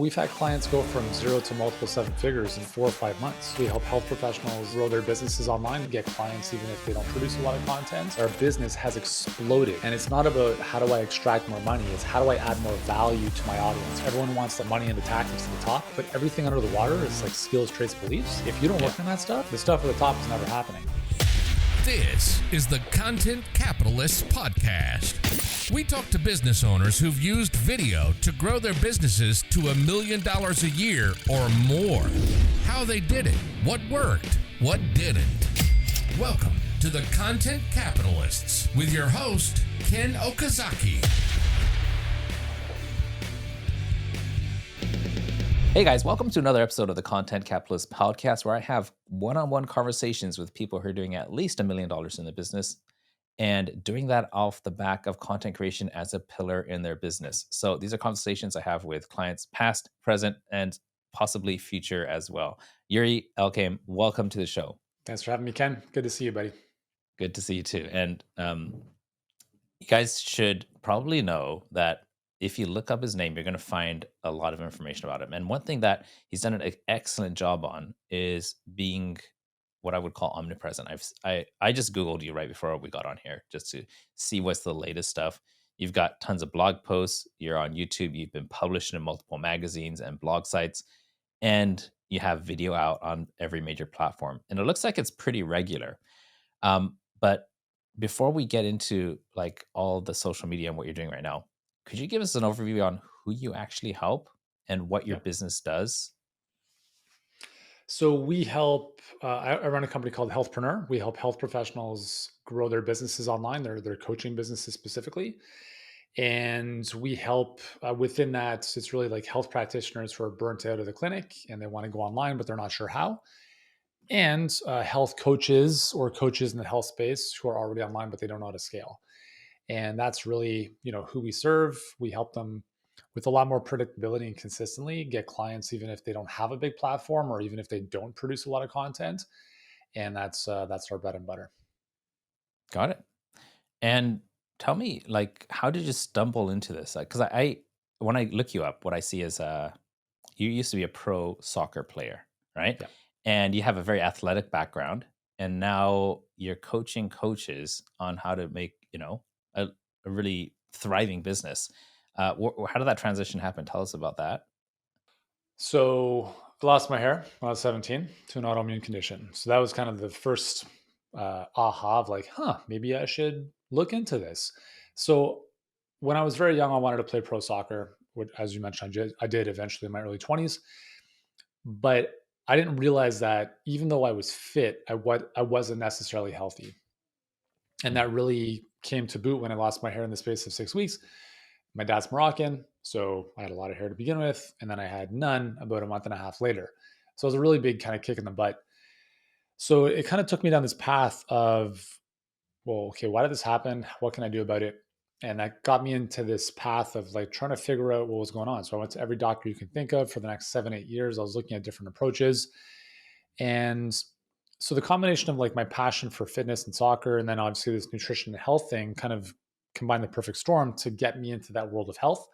we've had clients go from zero to multiple seven figures in 4 or 5 months. We help health professionals grow their businesses online, get clients even if they don't produce a lot of content. Our business has exploded. And it's not about how do I extract more money, it's how do I add more value to my audience. Everyone wants the money and the tactics at the top, but everything under the water is like skills, traits, beliefs. If you don't work on that stuff, the stuff at the top is never happening. This is the Content Capitalists Podcast. We talk to business owners who've used video to grow their businesses to $1 million a year or more. How they did it, what worked, what didn't. Welcome to the Content Capitalists with your host, Ken Okazaki. Hey guys, welcome to another episode of the Content Capitalist Podcast, where I have one-on-one conversations with people who are doing at least $1 million in the business and doing that off the back of content creation as a pillar in their business. So these are conversations I have with clients past, present, and possibly future as well. Yuri Elkaim, welcome to the show. Thanks for having me, Ken. Good to see you, buddy. Good to see you too. And you guys should probably know that if you look up his name, you're going to find a lot of information about him. And one thing that he's done an excellent job on is being what I would call omnipresent. I just Googled you right before we got on here just to see what's the latest stuff. You've got tons of blog posts. You're on YouTube. You've been published in multiple magazines and blog sites. And you have video out on every major platform. And it looks like it's pretty regular. But before we get into like all the social media and what you're doing right now, could you give us an overview on who you actually help and what your business does? So we help, I run a company called Healthpreneur. We help health professionals grow their businesses online, their coaching businesses specifically. And we help within that, it's really like health practitioners who are burnt out of the clinic and they want to go online, but they're not sure how. And health coaches or coaches in the health space who are already online, but they don't know how to scale. And that's really, who we serve. We help them with a lot more predictability and consistently get clients, even if they don't have a big platform or even if they don't produce a lot of content. And that's our bread and butter. Got it. And tell me, like, how did you stumble into this? Like, because I when I look you up, what I see is you used to be a pro soccer player, right? Yeah. And you have a very athletic background, and now you're coaching coaches on how to make, a really thriving business. How did that transition happen? Tell us about that. So I lost my hair when I was 17 to an autoimmune condition. So that was kind of the first aha of like, maybe I should look into this. So when I was very young, I wanted to play pro soccer, which, as you mentioned, I did eventually in my early 20s. But I didn't realize that even though I was fit, I wasn't necessarily healthy. And that really came to boot when I lost my hair in the space of 6 weeks. My dad's Moroccan, so I had a lot of hair to begin with, and then I had none about a month and a half later. So it was a really big kind of kick in the butt. So it kind of took me down this path of, well, okay, why did this happen? What can I do about it? And that got me into this path of like trying to figure out what was going on. So I went to every doctor you can think of for the next 7, 8 years. I was looking at different approaches. And so the combination of like my passion for fitness and soccer, and then obviously this nutrition and health thing kind of combined the perfect storm to get me into that world of health.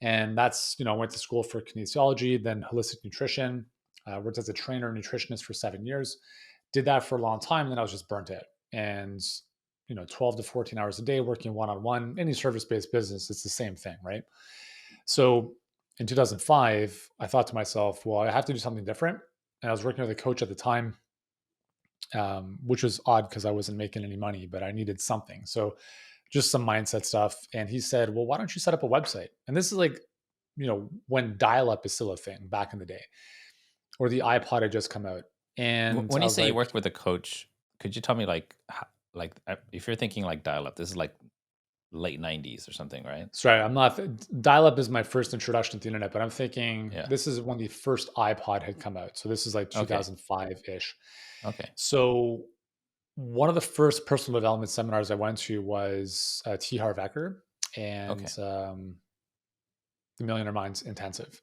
And that's, I went to school for kinesiology, then holistic nutrition, worked as a trainer and nutritionist for 7 years, did that for a long time. And then I was just burnt out. And, 12 to 14 hours a day working one-on-one, any service-based business, it's the same thing, right? So in 2005, I thought to myself, well, I have to do something different. And I was working with a coach at the time, which was odd because I wasn't making any money, but I needed something. So just some mindset stuff. And he said, well, why don't you set up a website? And this is like, when dial-up is still a thing back in the day, or the iPod had just come out. And when you say you worked with a coach, could you tell me if you're thinking like dial-up, this is like late 90s or something, right? Sorry, I'm not. Dial-up is my first introduction to the internet, but I'm thinking this is when the first iPod had come out. So this is like 2005-ish. Okay. So one of the first personal development seminars I went to was T. Harv Eker and the Millionaire Minds Intensive.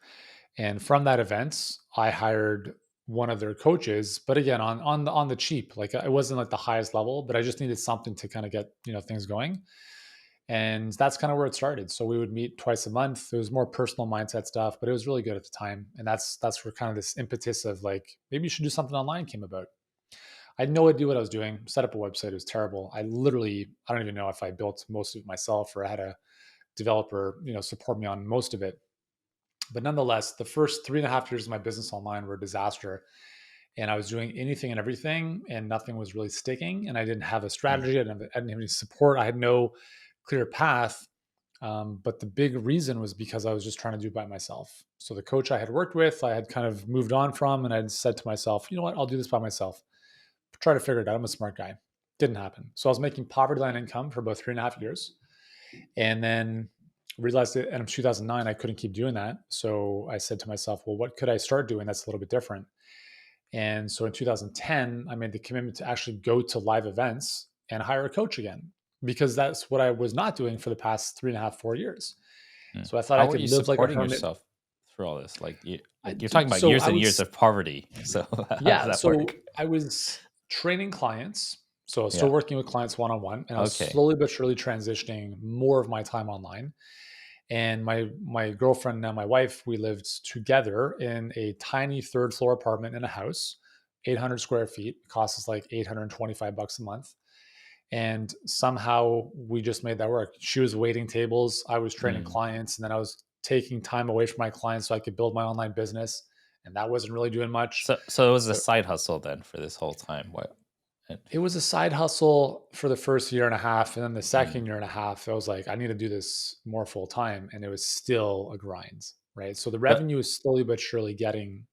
And from that event, I hired one of their coaches, but again, on the cheap. Like it wasn't like the highest level, but I just needed something to kind of get, things going. And that's kind of where it started. So we would meet twice a month. It was more personal mindset stuff, but it was really good at the time. And that's where kind of this impetus of like, maybe you should do something online came about. I had no idea what I was doing. Set up a website. It was terrible. I don't even know if I built most of it myself or I had a developer, support me on most of it. But nonetheless, the first 3.5 years of my business online were a disaster. And I was doing anything and everything, and nothing was really sticking. And I didn't have a Mm. strategy. I didn't have any support. I had no clear path. But the big reason was because I was just trying to do it by myself. So the coach I had worked with, I had kind of moved on from, and I'd said to myself, you know what, I'll do this by myself. Try to figure it out. I'm a smart guy. Didn't happen. So I was making poverty line income for about 3.5 years, and then realized at the end of 2009 I couldn't keep doing that. So I said to myself, well, what could I start doing that's a little bit different? And so in 2010, I made the commitment to actually go to live events and hire a coach again, because that's what I was not doing for the past 3.5, 4 years. Mm. So I thought I How are could you live like a supporting hermit. yourself through all this? I, You're talking about so years I and years was, of poverty. So how does yeah, that work? so I was training clients. So I was still Yeah. working with clients one on one, and I was Okay. slowly but surely transitioning more of my time online. And my girlfriend, now my wife, we lived together in a tiny third floor apartment in a house, 800 square feet. It cost us like $825 a month. And somehow we just made that work. She was waiting tables, I was training Mm. clients, and then I was taking time away from my clients so I could build my online business. And that wasn't really doing much. So it was a So side hustle then for this whole time. What? it was a side hustle for the first year and a half. And then the Mm. second year and a half, I was like, I need to do this more full time. And it was still a grind, right? So the But revenue is slowly but surely getting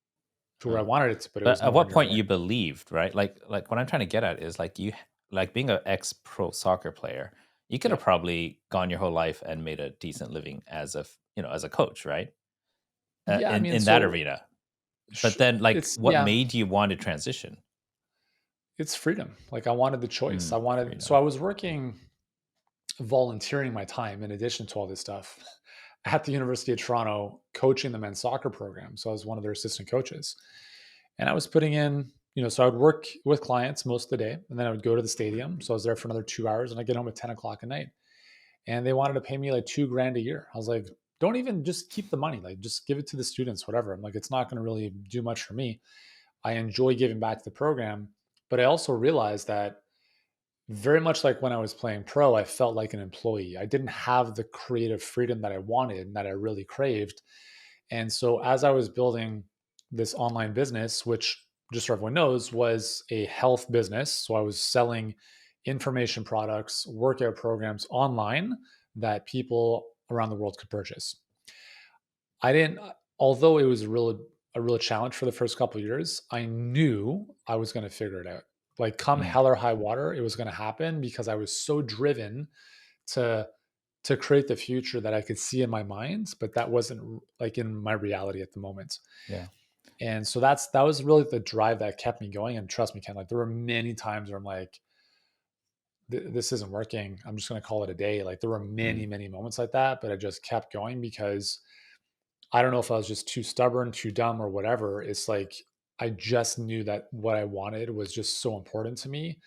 to where I uh, wanted it to, but it but was at nowhere what near point where. you believed, right? Like what I'm trying to get at is like like being an ex pro soccer player, you could have Yeah. probably gone your whole life and made a decent living as as a coach, right? Yeah. I mean, In that so arena. But then like it's, what yeah, made you want to transition? it's freedom. Like I wanted the choice. So Freedom. I was working, volunteering my time in addition to all this stuff at the University of Toronto, coaching the men's soccer program. So I was one of their assistant coaches. And I was putting in, so I would work with clients most of the day, and then I would go to the stadium. So I was there for another 2 hours, and I get home at 10 o'clock at night. And they wanted to pay me like 2 grand a year. I was like, don't even, just keep the money. Like, just give it to the students, whatever. I'm like, it's not going to really do much for me. I enjoy giving back to the program. But I also realized that, very much like when I was playing pro, I felt like an employee. I didn't have the creative freedom that I wanted and that I really craved. And so as I was building this online business, which, just so everyone knows, was a health business. So I was selling information products, workout programs online that people around the world could purchase. I didn't, although it was a real challenge for the first couple of years, I knew I was going to figure it out. Like, come Mm. hell or high water, it was going to happen, because I was so driven to create the future that I could see in my mind, but that wasn't like in my reality at the moment. Yeah. And so that was really the drive that kept me going. And trust me, Ken, like there were many times where I'm like, this isn't working. I'm just going to call it a day. Like there were Mm. many, many moments like that, but I just kept going because I don't know if I was just too stubborn, too dumb, or whatever. It's like I just knew that what I wanted was just so important to me.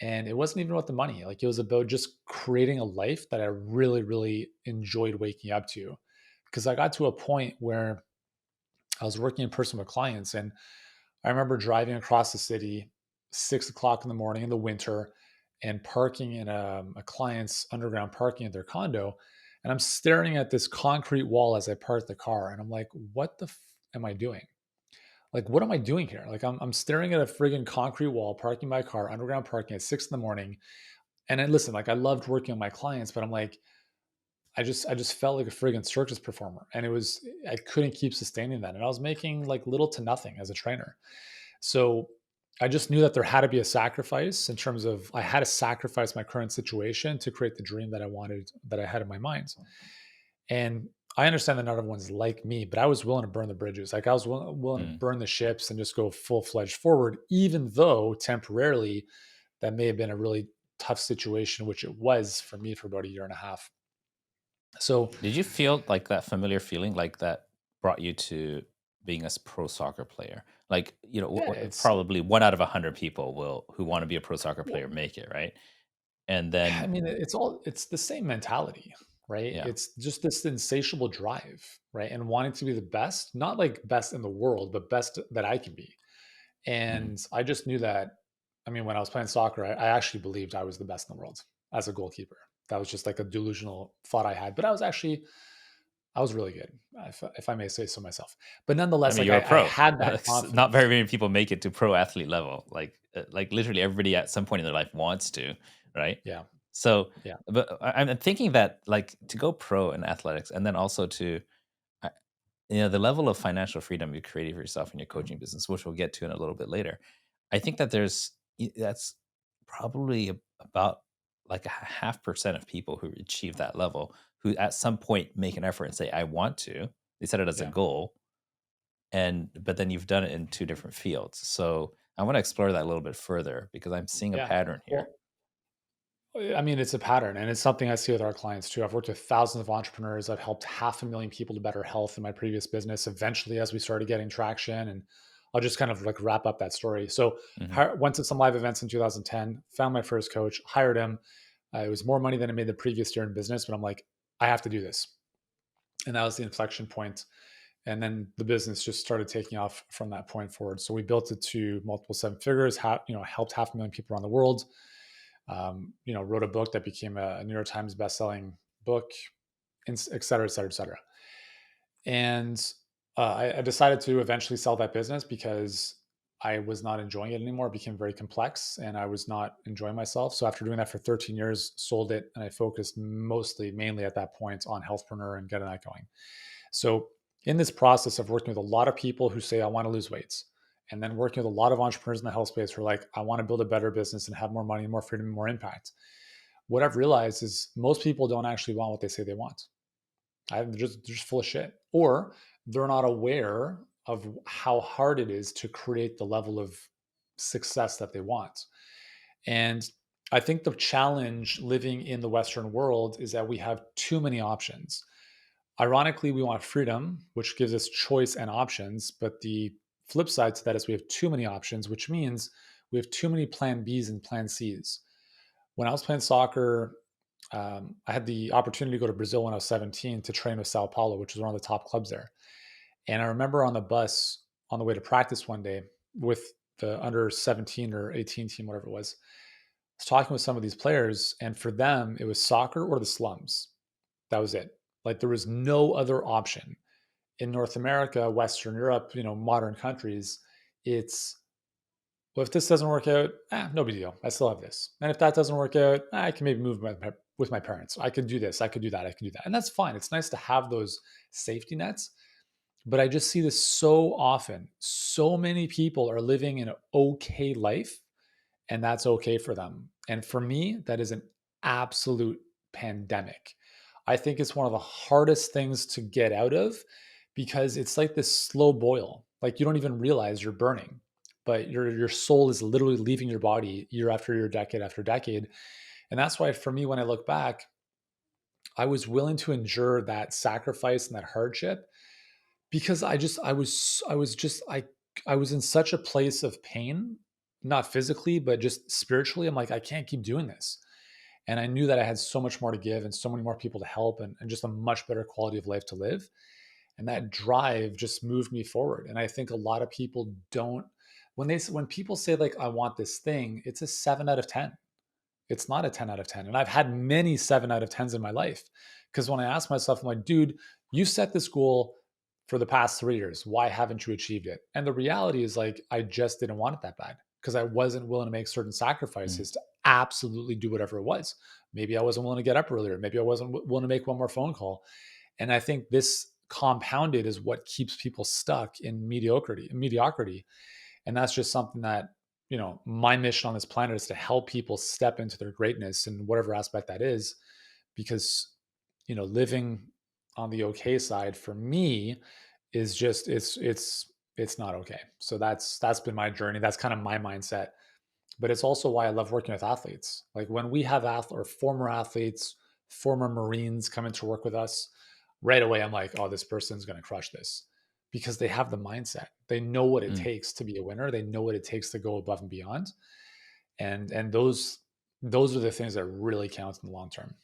And it wasn't even about the money. Like it was about just creating a life that I really, really enjoyed waking up to. Because I got to a point where I was working in person with clients, and I remember driving across the city 6 o'clock in the morning in the winter and parking in a client's underground parking at their condo. And I'm staring at this concrete wall as I park the car. And I'm like, what the am I doing? Like, what am I doing here? Like, I'm staring at a friggin' concrete wall, parking my car, underground parking at 6 in the morning. And then listen, like, I loved working with my clients, but I'm like, I just felt like a friggin' circus performer. And I couldn't keep sustaining that. And I was making like little to nothing as a trainer. So I just knew that there had to be a sacrifice, in terms of I had to sacrifice my current situation to create the dream that I wanted, that I had in my mind. And I understand that not everyone's like me, but I was willing to burn the bridges. Like I was willing to Mm. burn the ships and just go full fledged forward, even though temporarily that may have been a really tough situation, which it was for me for about a year and a half. So Did you feel like that familiar feeling like that brought you to being a pro soccer player? Like, yeah, it's probably one out of 100 people will who want to be a pro soccer well, player make it, right? And I then, mean, it's the same mentality, right? yeah. It's just this insatiable drive, right? And wanting to be the best, not like best in the world, but best that I can be. Mhm. And I just knew that, I mean, when I was playing soccer, I actually believed I was the best in the world as a goalkeeper. That was just like a delusional thought I had, but I was really good, if I may say so myself. But I nonetheless, mean, like you're a I pro. had that Not confidence. very many people make it to pro athlete level. Like literally everybody at some point in their life wants to, right? Yeah. So, Yeah. but I'm thinking that like to go pro in athletics, and then also to, uh, the level of financial freedom you created for yourself in your coaching business, which we'll get to in a little bit later. I think that that's probably about like a half percent of people who achieve that level, who at some point make an effort and say, I want to. They set it as a Yeah. goal, and but then you've done it in two different fields. So I want to explore that a little bit further because I'm seeing a Yeah. pattern here. Well, I mean, it's a pattern and it's something I see with our clients too. I've worked with thousands of entrepreneurs. I've helped 500,000 people to better health in my previous business. Eventually, as we started getting traction, and I'll just kind of like wrap up that story. So, Hmm. went to some live events in 2010, found my first coach, hired him. It was more money than I made the previous year in business, but I'm like, I have to do this. And that was the inflection point. And then the business just started taking off from that point forward. So we built it to multiple seven figures, helped 500,000 people around the world. Wrote a book that became a New York Times bestselling book, et cetera, et cetera, et cetera. And I decided to eventually sell that business because I was not enjoying it anymore. It became very complex and I was not enjoying myself. So after doing that for 13 years, sold it, and I focused mainly at that point on Healthpreneur and getting that going. So in this process of working with a lot of people who say, I want to lose weights, and then working with a lot of entrepreneurs in the health space who are like, I want to build a better business and have more money, more freedom, more impact. What I've realized is most people don't actually want what they say they want. They're just full of shit, or they're not aware of how hard it is to create the level of success that they want. And I think the challenge living in the Western world is that we have too many options. Ironically, we want freedom, which gives us choice and options. But the flip side to that is we have too many options, which means we have too many plan Bs and plan Cs. When I was playing soccer, I had the opportunity to go to Brazil when I was 17 to train with Sao Paulo, which was one of the top clubs there. And I remember on the bus on the way to practice one day with the under 17 or 18 team, whatever it was, I was talking with some of these players, and for them, it was soccer or the slums. That was it. Like there was no other option. In North America, Western Europe, modern countries, it's, well, if this doesn't work out, no big deal. I still have this. And if that doesn't work out, I can maybe move with my parents. I could do this. I could do that. I could do that. And that's fine. It's nice to have those safety nets. But I just see this so often. So many people are living an okay life, and that's okay for them. And for me, that is an absolute pandemic. I think it's one of the hardest things to get out of because it's like this slow boil. Like you don't even realize you're burning, but your soul is literally leaving your body year after year, decade after decade. And that's why for me, when I look back, I was willing to endure that sacrifice and that hardship because I was in such a place of pain, not physically, but just spiritually. I'm like, I can't keep doing this. And I knew that I had so much more to give and so many more people to help, and just a much better quality of life to live. And that drive just moved me forward. And I think a lot of people don't, when people say like, I want this thing, it's a 7 out of 10. It's not a 10 out of 10. And I've had many 7 out of 10s in my life. Because when I ask myself, I'm like, dude, you set this goal for the past 3 years. Why haven't you achieved it? And the reality is like, I just didn't want it that bad because I wasn't willing to make certain Mm. sacrifices to absolutely do whatever it was. Maybe I wasn't willing to get up earlier. Maybe I wasn't willing to make one more phone call. And I think this compounded is what keeps people stuck in mediocrity. And that's just something that, my mission on this planet is to help people step into their greatness in whatever aspect that is. Because, living on the okay side for me is just, it's not okay. So that's been my journey. That's kind of my mindset. But it's also why I love working with athletes. Like when we have or former athletes, former Marines come in to work with us, right away I'm like, oh, this person's going to crush this because they have the mindset. They know what it Mm. takes to be a winner. They know what it takes to go above and beyond. And those Those are the things that really count in the long term.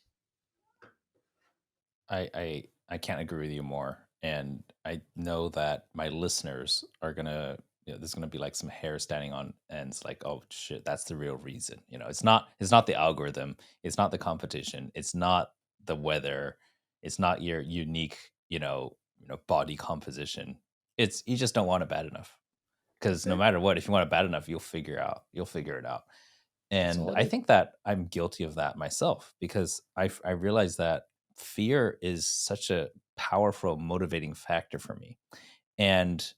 I can't agree with you more. And I know that my listeners are gonna, there's gonna be like some hair standing on ends, like, oh shit, that's the real reason. It's not the algorithm, it's not the competition, it's not the weather, it's not your unique, body composition. It's you just don't want it bad enough. Because no Yeah, matter what, if you want it bad enough, you'll figure it out. that's And all it I is. think that I'm guilty of that myself because I realize that fear is such a powerful motivating factor for me. And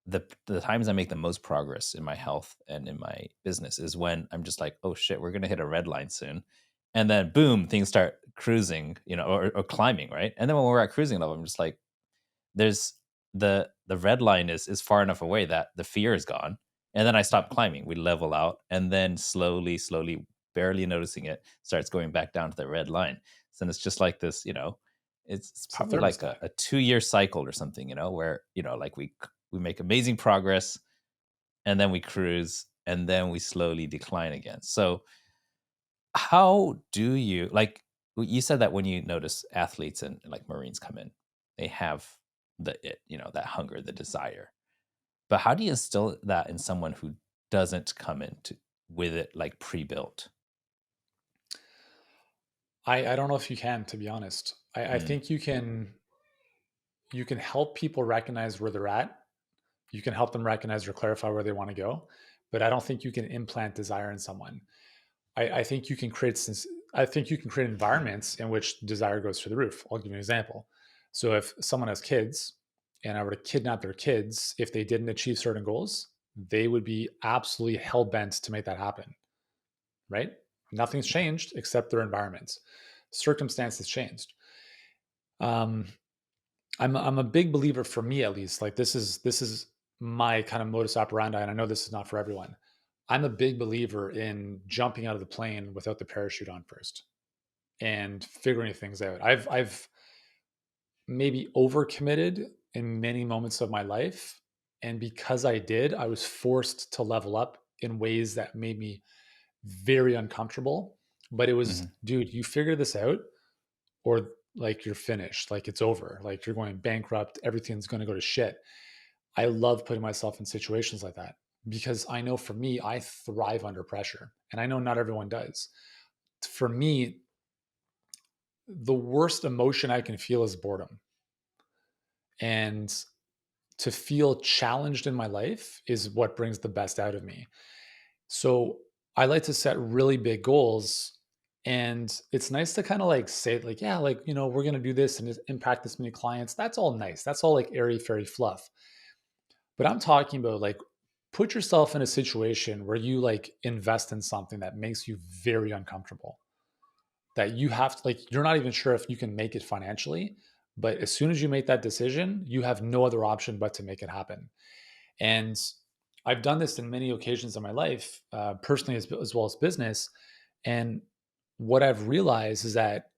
the times I make the most progress in my health and in my business is when I'm just like, oh shit, we're gonna hit a red line soon. And then boom, things start cruising, or climbing, right? And then when we're at cruising level, I'm just like, there's the red line is far enough away that the fear is gone, and then I Yeah, stop climbing. We level out, and then slowly, barely noticing it, starts going back down to the red line. So then it's just like this, it's it's a probably like thermostat. a 2-year cycle or something, where like we make amazing progress, and then we cruise, and then we slowly decline again. So how do you like you said that when you notice athletes and like Marines come in, they have that hunger, the desire. But how do you instill that in someone who doesn't come into with it like pre-built? I don't know if you can, to be honest. I Mm, think you can help people recognize where they're at. You can help them recognize or clarify where they want to go, but I don't think you can implant desire in someone. I think you can I think you can create environments in which desire goes through the roof. I'll give you an example. So if someone has kids and I were to kidnap their kids, if they didn't achieve certain goals, they would be absolutely hell bent to make that happen. Right? Nothing's changed except their environments. Circumstances changed. Um, I'm a big believer, for me at least. Like this is my kind of modus operandi, and I know this is not for everyone. I'm a big believer in jumping out of the plane without the parachute on first and figuring things out. I've maybe overcommitted in many moments of my life, and because I did, I was forced to level up in ways that made me very uncomfortable. But it was, mhm. dude, you figure this out, or like you're finished, like it's over, like you're going bankrupt, everything's going to go to shit. I love putting myself in situations like that because I know, for me, I thrive under pressure, and I know not everyone does. For me, the worst emotion I can feel is boredom. And to feel challenged in my life is what brings the best out of me. So I like to set really big goals. And it's nice to kind of like say, like, yeah, like, we're going to do this and impact this many clients. That's all nice. That's all like airy fairy fluff. But I'm talking about, like, put yourself in a situation where you like invest in something that makes you very uncomfortable, that you have to, like, you're not even sure if you can make it financially. But as soon as you make that decision, you have no other option but to make it happen. And I've done this in many occasions in my life, personally as well as business. And what I've realized is that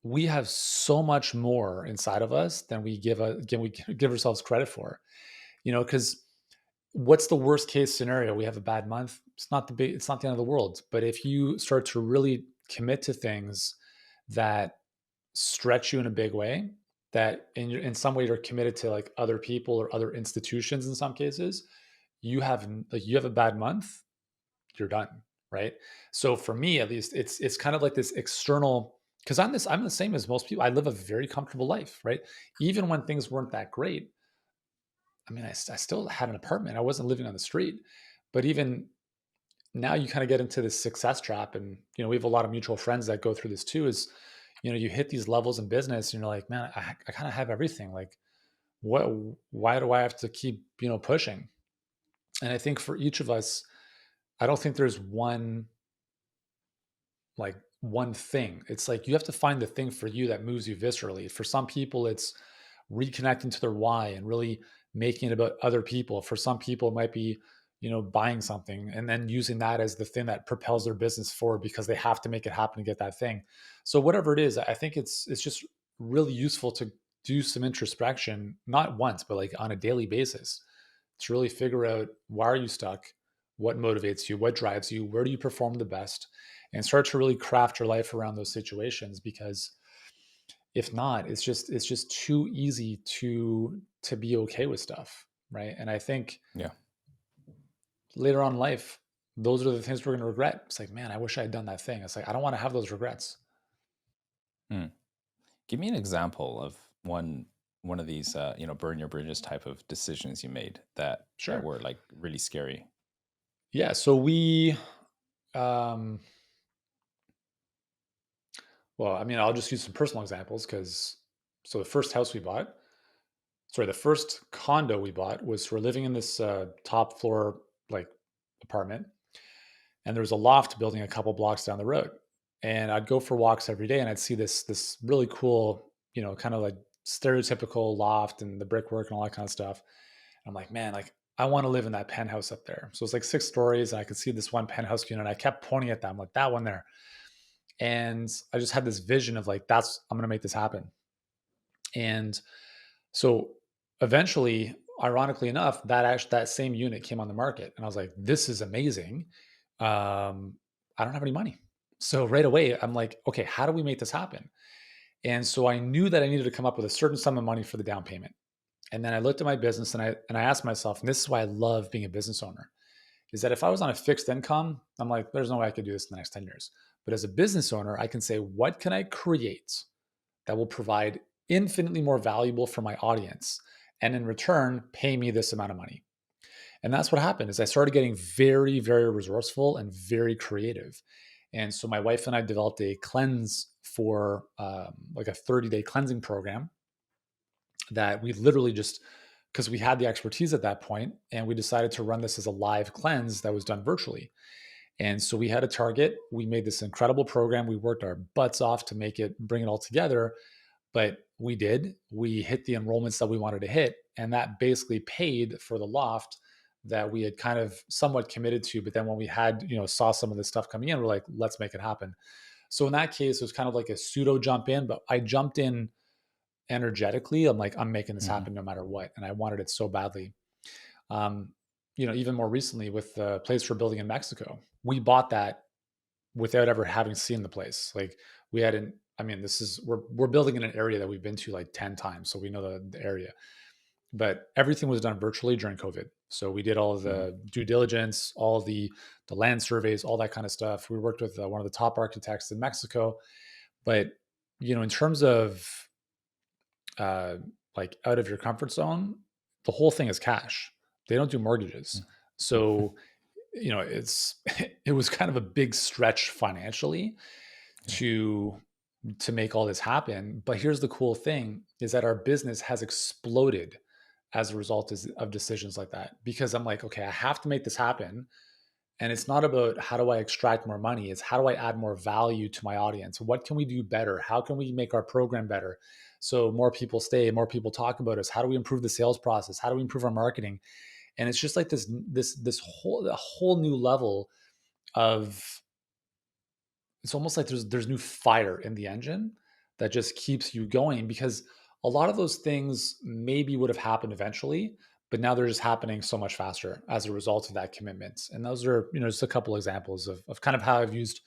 we have so much more inside of us than we give ourselves credit for. Because what's the worst case scenario? We have a bad month. It's not the end of the world. But if you start to really commit to things that stretch you in a big way, that in some way you're committed to, like, other people or other institutions in some cases, you have a bad month, you're done, right? So for me, at least, it's kind of like this external, because I'm the same as most people. I live a very comfortable life, right? Even when things weren't that great, I mean, I still had an apartment. I wasn't living on the street. But even now, you kind of get into this success trap, and we have a lot of mutual friends that go through this too. Is you hit these levels in business, and you're like, man, I kind of have everything. Like, what? Why do I have to keep pushing? And I think for each of us, I don't think there's one thing. It's like you have to find the thing for you that moves you viscerally. For some people, it's reconnecting to their why and really making it about other people. For some people, it might be, buying something and then using that as the thing that propels their business forward because they have to make it happen to get that thing. So whatever it is, I think it's just really useful to do some introspection, not once, but like on a daily basis, to really figure out, why are you stuck? What motivates you? What drives you? Where do you perform the best? and start to really craft your life around those situations, because if not, it's just too easy to be okay with stuff, right? And I think Yeah. later on in life, those are the things we're going to regret. It's like, man, I wish I had done that thing. It's like, I don't want to have those regrets. Hmm. Give me an example of one of these, burn your bridges type of decisions you made that Sure. were like really scary. Yeah. So um, well, I mean, I'll just use some personal examples because, so the first house we bought, sorry, the first condo we bought was, we're living in this top floor, like, apartment, and there was a loft building a couple blocks down the road. And I'd go for walks every day, and I'd see this really cool, kind of like stereotypical loft and the brickwork and all that kind of stuff. I'm like, man, like, I want to live in that penthouse up there. So it's like 6 stories, and I could see this one penthouse unit. And I kept pointing at them, like, that one there. And I just had this vision of like, I'm going to make this happen. And so eventually, ironically enough, that same unit came on the market, and I was like, this is amazing. I don't have any money. So right away, I'm like, okay, how do we make this happen? And so I knew that I needed to come up with a certain sum of money for the down payment. And then I looked at my business, and I asked myself, and this is why I love being a business owner, is that if I was on a fixed income, I'm like, there's no way I could do this in the next 10 years. But as a business owner, I can say, what can I create that will provide infinitely more valuable for my audience, and in return pay me this amount of money? And that's what happened, is I started getting very, very resourceful and very creative. And so my wife and I developed a cleanse for like a 30-day cleansing program that we literally just, because we had the expertise at that point, and we decided to run this as a live cleanse that was done virtually. And so we had a target. We made this incredible program. We worked our butts off to bring it all together. But we did. We hit the enrollments that we wanted to hit. And that basically paid for the loft that we had kind of somewhat committed to. But then when we had, saw some of this stuff coming in, we're like, let's make it happen. So in that case, it was kind of like a pseudo jump in, but I jumped in energetically. I'm like, I'm making this Hmm. happen no matter what. And I wanted it so badly. Um, Even more recently with the place we're building in Mexico, we bought that without ever having seen the place. Like, we hadn't, I mean, we're building in an area that we've been to like 10 times. So we know the area, but everything was done virtually during COVID. So we did all of Hmm. the due diligence, all of the land surveys, all that kind of stuff. We worked with one of the top architects in Mexico. But, in terms of uh, like out of your comfort zone, the whole thing is cash. They don't do mortgages. So, it's, it was kind of a big stretch financially Yeah. to make all this happen. But here's the cool thing, is that our business has exploded as a result of decisions like that. Because I'm like, okay, I have to make this happen. And it's not about how do I extract more money, it's how do I add more value to my audience? What can we do better? How can we make our program better so more people stay, more people talk about us? How do we improve the sales process? How do we improve our marketing? And it's just like this whole new level of, it's almost like there's new fire in the engine that just keeps you going, because a lot of those things maybe would have happened eventually, but now they're just happening so much faster as a result of that commitment. And those are, just a couple examples of kind of how I've used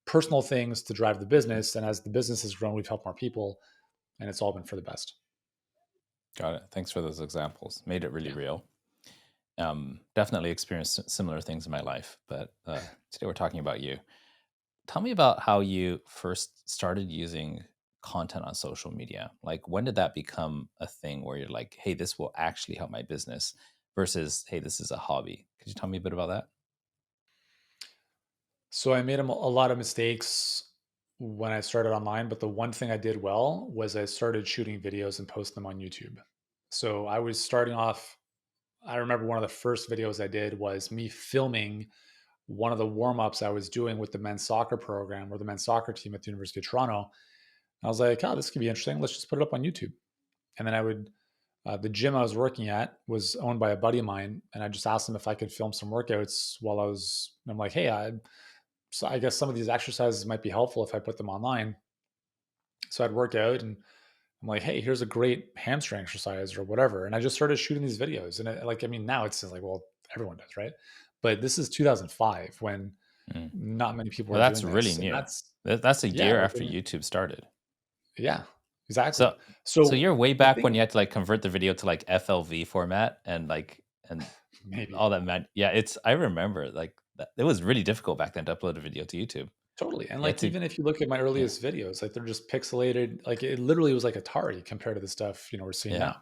personal things to drive the business. And as the business has grown, we've helped more people, and it's all been for the best. Got it. Thanks for those examples. Made it really Yeah. real. Definitely experienced similar things in my life, but today we're talking about you. Tell me about how you first started using content on social media. Like, when did that become a thing where you're like, hey, this will actually help my business versus, hey, this is a hobby? Could you tell me a bit about that? So I made a lot of mistakes when I started online, but the one thing I did well was I started shooting videos and posting them on YouTube. So I was starting off, I remember one of the first videos I did was me filming one of the warm-ups I was doing with the men's soccer program, or the men's soccer team at the University of Toronto. I was like, oh, this could be interesting. Let's just put it up on YouTube. And then the gym I was working at was owned by a buddy of mine. And I just asked him if I could film some workouts while I'm like, hey, so I guess some of these exercises might be helpful if I put them online. So I'd work out, and I'm like, hey, here's a great hamstring exercise or whatever. And I just started shooting these videos. And I mean, now it's like, well, everyone does, right? But this is 2005 when, Mm. Not many people Well, are that's doing really this. And new. that's, That's a yeah, year like, after YouTube started. yeah, exactly. So so So you're way the back when thing, you had to like convert the video to like FLV format and like and maybe all that man. Yeah, it's I remember like that, it was really difficult back then to upload a video to YouTube. totally. And You had like, to even if you look at my yeah, earliest videos, like they're just pixelated, like it literally was like Atari compared to the stuff, we're seeing yeah, now.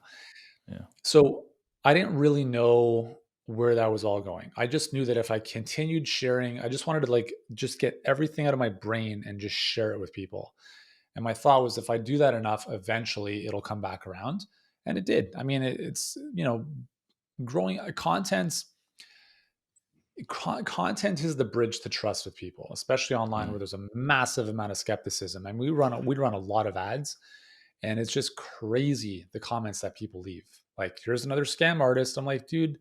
yeah. So I didn't really know where that was all going. I just knew that if I continued sharing, I just wanted to like just get everything out of my brain and just share it with people. And my thought was if I do that enough, eventually it'll come back around. And it did. I mean, it's, growing content. Content is the bridge to trust with people, especially online where Mm, there's a massive amount of skepticism. And we run a lot of ads, and it's just crazy the comments that people leave. Like, here's another scam artist. I'm like, dude,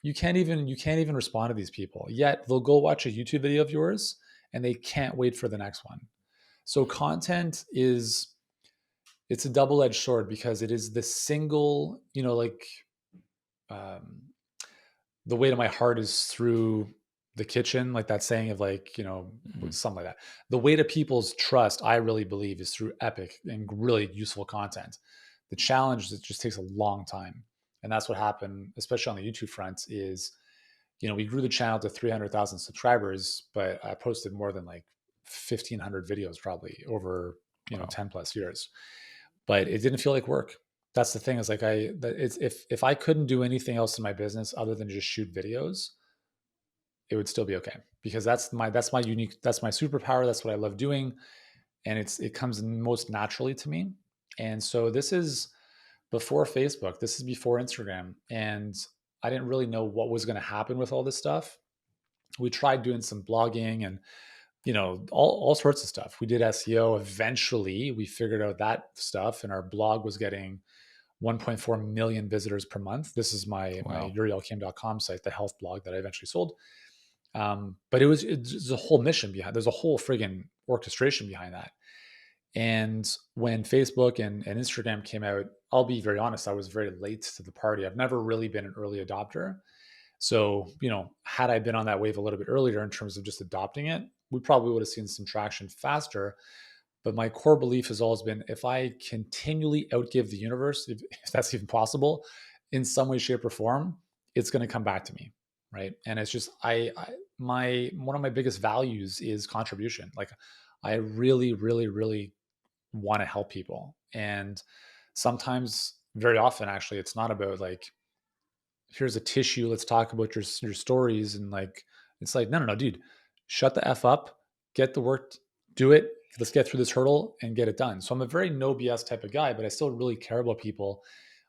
you can't even respond to these people. Yet they'll go watch a YouTube video of yours and they can't wait for the next one. So content is it's a double-edged sword because it is the single, um, the way to my heart is through the kitchen, like that saying of like, mhm, something like that. The way to people's trust, I really believe, is through epic and really useful content. The challenge is it just takes a long time. And that's what happened, especially on the YouTube front, is we grew the channel to 300,000 subscribers, but I posted more than like 1,500 videos probably over, wow. 10 plus years. But it didn't feel like work. That's the thing is like it's if I couldn't do anything else in my business other than just shoot videos, it would still be okay because that's my superpower. That's what I love doing, and it comes most naturally to me. And so this is before Facebook. This is before Instagram, and I didn't really know what was going to happen with all this stuff. We tried doing some blogging and all sorts of stuff. We did SEO. Eventually, we figured out that stuff, and our blog was getting 1.4 million visitors per month. This is my Wow. UriElkaim.com site, the health blog that I eventually sold. But it's a whole mission behind. There's a whole friggin' orchestration behind that. And when Facebook and Instagram came out, I'll be very honest, I was very late to the party. I've never really been an early adopter. So, had I been on that wave a little bit earlier in terms of just adopting it, we probably would have seen some traction faster. But my core belief has always been if I continually outgive the universe, if that's even possible, in some way, shape, or form, it's going to come back to me. Right. And it's just, my, one of my biggest values is contribution. Like, I really, really, really want to help people. And sometimes, very often, actually, it's not about like, here's a tissue, let's talk about your stories. And like, it's like, no, no, no, dude, shut the F up, get the work, do it. Let's get through this hurdle and get it done. So I'm a very no BS type of guy, but I still really care about people.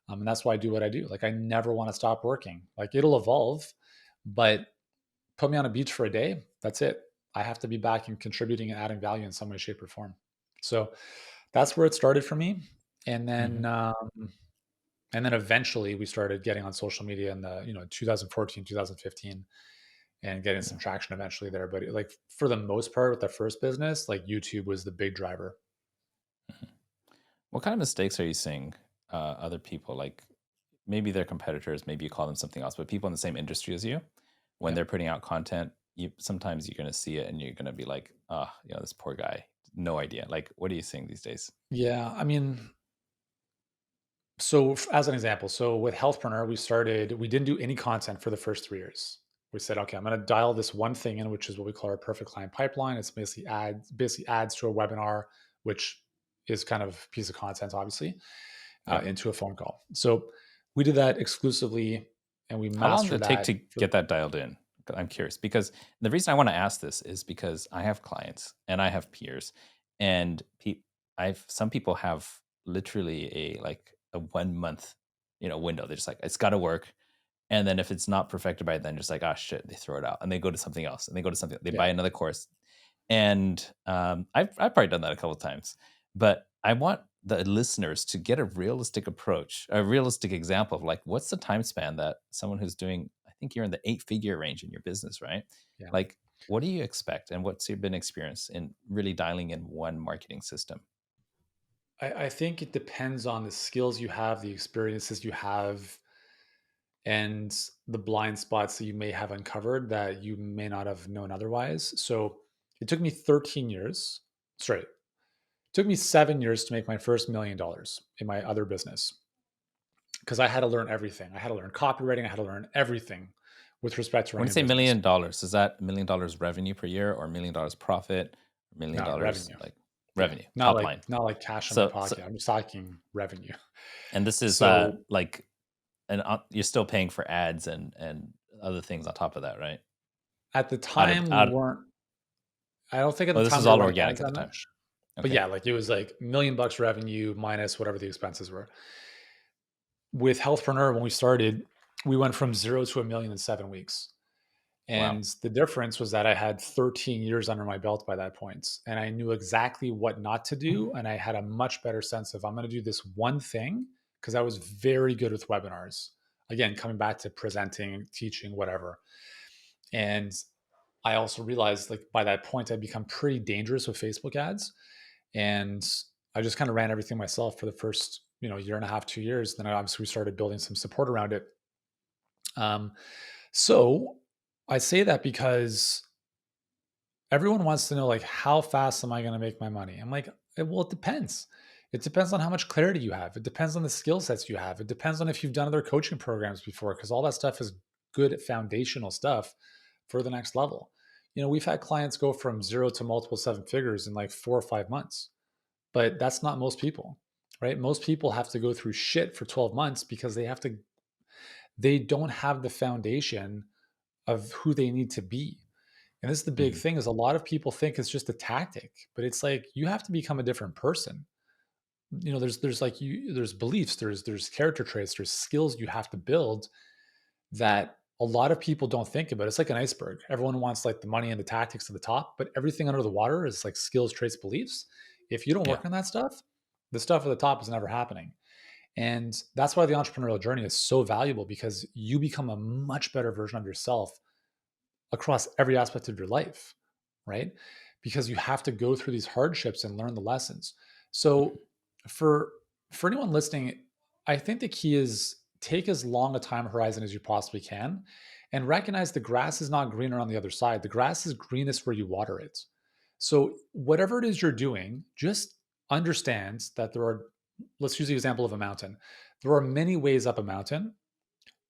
And that's why I do what I do. Like, I never want to stop working. Like, it'll evolve, but put me on a beach for a day. That's it. I have to be back and contributing and adding value in some way, shape, or form. So that's where it started for me. And Hmm. then, eventually we started getting on social media in the 2014, 2015, and getting some Yeah. traction eventually there. But like, for the most part with the first business, like, YouTube was the big driver. Mhm. What kind of mistakes are you seeing other people like? Maybe they're competitors, maybe you call them something else, but people in the same industry as you, when Yeah. they're putting out content, you sometimes you're going to see it and you're going to be like, oh, this poor guy, no idea. Like, what are you seeing these days? Yeah. I mean, so as an example, so with Healthpreneur, we didn't do any content for the first 3 years. We said, okay, I'm going to dial this one thing in, which is what we call our perfect client pipeline. It's basically adds to a webinar, which is kind of a piece of content, obviously, Yeah. into a phone call. So we did that exclusively, and we How long did mastered it take that. to get that dialed in? I'm curious because the reason I want to ask this is because I have clients and I have peers, and I've some people have literally a 1 month window. They're just like it's got to work, and then if it's not perfected by then, just like oh shit, they throw it out and they go to something else and they go to something. They Yeah. buy another course, and I've probably done that a couple of times, but I want the listeners to get a realistic approach, a realistic example of like what's the time span that someone who's doing. I think you're in the 8-figure range in your business, right? Yeah. Like, what do you expect, and what's your been experience in really dialing in one marketing system? I think it depends on the skills you have, the experiences you have, and the blind spots that you may have uncovered that you may not have known otherwise. So it took me 13 years straight. It took me 7 years to make my first $1 million in my other business because I had to learn everything. I had to learn copywriting. I had to learn everything with respect to When you running a say business. $1 million, is that $1 million revenue per year or $1 million profit? $1 million No, revenue. like Yeah. revenue, Not top like line. not like cash in my So pocket. I'm just talking revenue. and this is So like, and you're still paying for ads and other things on top of that, right? at the Out of time we out. weren't, I don't think at the Oh, this time is we were all running organic ads at that the time. much. But Okay. yeah, like it was like $1 million revenue minus whatever the expenses were. With Healthpreneur, when we started, we went from 0 to $1 million in 7 weeks. Wow. And the difference was that I had 13 years under my belt by that point. And I knew exactly what not to do. And I had a much better sense of I'm going to do this one thing because I was very good with webinars. Again, coming back to presenting, teaching, whatever. And I also realized like by that point, I'd become pretty dangerous with Facebook ads. And I just kind of ran everything myself for the first, year and a half, 2 years. Then I obviously started building some support around it. Um, so I say that because everyone wants to know like how fast am I going to make my money? I'm like, well, it depends. It depends on how much clarity you have. It depends on the skill sets you have. It depends on if you've done other coaching programs before, because all that stuff is good foundational stuff for the next level. We've had clients go from 0 to multiple seven figures in like 4 or 5 months, but that's not most people, right? Most people have to go through shit for 12 months because they don't have the foundation of who they need to be. And this is the big Hmm. thing is a lot of people think it's just a tactic, but it's like you have to become a different person. There's like there's beliefs, there's character traits, there's skills you have to build that a lot of people don't think about. It's like an iceberg. Everyone wants like the money and the tactics at the top, but everything under the water is like skills, traits, beliefs. If you don't Yeah. work on that stuff, the stuff at the top is never happening. And that's why the entrepreneurial journey is so valuable because you become a much better version of yourself across every aspect of your life, right? Because you have to go through these hardships and learn the lessons. So for for anyone listening, I think the key is take as long a time horizon as you possibly can and recognize the grass is not greener on the other side. The grass is greenest where you water it. So whatever it is you're doing, just understand that let's use the example of a mountain. There are many ways up a mountain,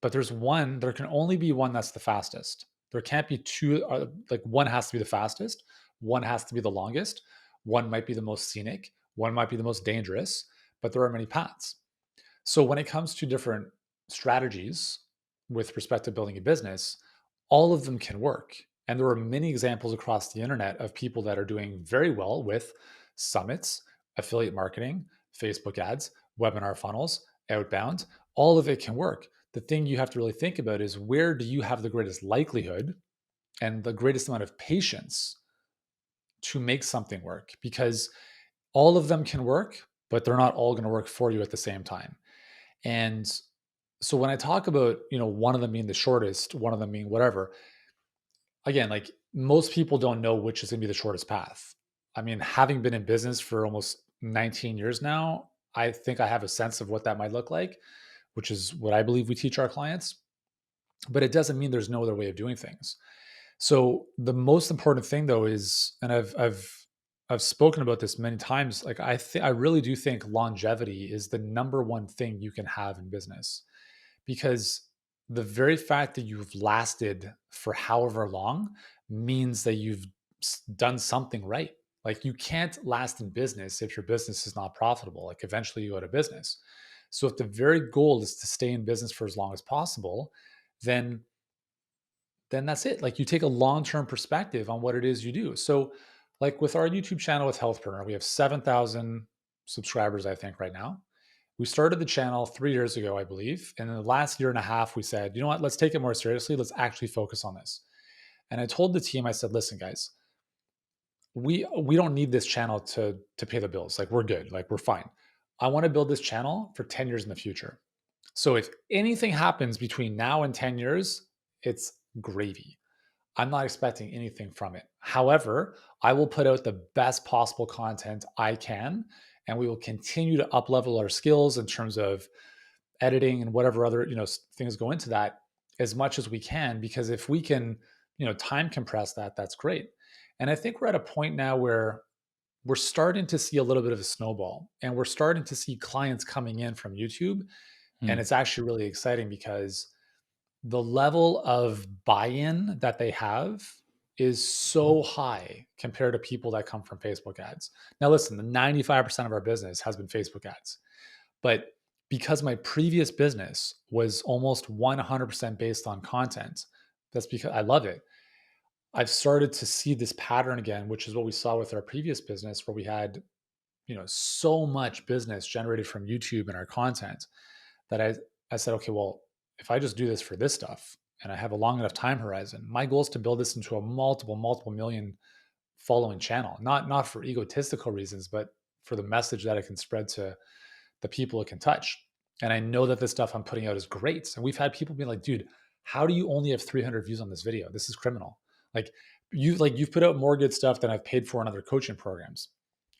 but there can only be one that's the fastest. There can't be two, like one has to be the fastest, one has to be the longest, one might be the most scenic, one might be the most dangerous, but there are many paths. So when it comes to different strategies with respect to building a business, all of them can work. And there are many examples across the internet of people that are doing very well with summits, affiliate marketing, Facebook ads, webinar funnels, outbound. All of it can work. The thing you have to really think about is where do you have the greatest likelihood and the greatest amount of patience to make something work? Because all of them can work, but they're not all going to work for you at the same time. And so when I talk about, one of them being the shortest, one of them being whatever, again, like most people don't know which is going to be the shortest path. I mean, having been in business for almost 19 years now, I think I have a sense of what that might look like, which is what I believe we teach our clients. But it doesn't mean there's no other way of doing things. So the most important thing though is, and I've spoken about this many times, like I really do think longevity is the number one thing you can have in business because the very fact that you've lasted for however long means that you've done something right. Like you can't last in business if your business is not profitable. Like eventually you go out of business. So if the very goal is to stay in business for as long as possible, then that's it. Like you take a long-term perspective on what it is you do. So like with our YouTube channel with Healthpreneur, we have 7,000 subscribers, I think, right now. We started the channel 3 years ago, I believe. And in the last year and a half, we said, you know what, let's take it more seriously. Let's actually focus on this. And I told the team, I said, listen, guys, we don't need this channel to pay the bills. Like we're good. Like we're fine. I want to build this channel for 10 years in the future. So if anything happens between now and 10 years, it's gravy. I'm not expecting anything from it. However, I will put out the best possible content I can, and we will continue to up level our skills in terms of editing and whatever other, things go into that as much as we can, because if we can, time compress that, that's great. And I think we're at a point now where we're starting to see a little bit of a snowball, and we're starting to see clients coming in from YouTube. And Mm, it's actually really exciting because the level of buy-in that they have is so high compared to people that come from Facebook ads. Now, listen, the 95% of our business has been Facebook ads, but because my previous business was almost 100% based on content, that's because I love it. I've started to see this pattern again, which is what we saw with our previous business, where we had, so much business generated from YouTube and our content that I said, okay, well, if I just do this for this stuff and I have a long enough time horizon, my goal is to build this into a multiple million following channel, not for egotistical reasons, but for the message that it can spread to the people it can touch. And I know that the stuff I'm putting out is great. And we've had people be like, dude, how do you only have 300 views on this video? This is criminal. Like you've put out more good stuff than I've paid for in other coaching programs.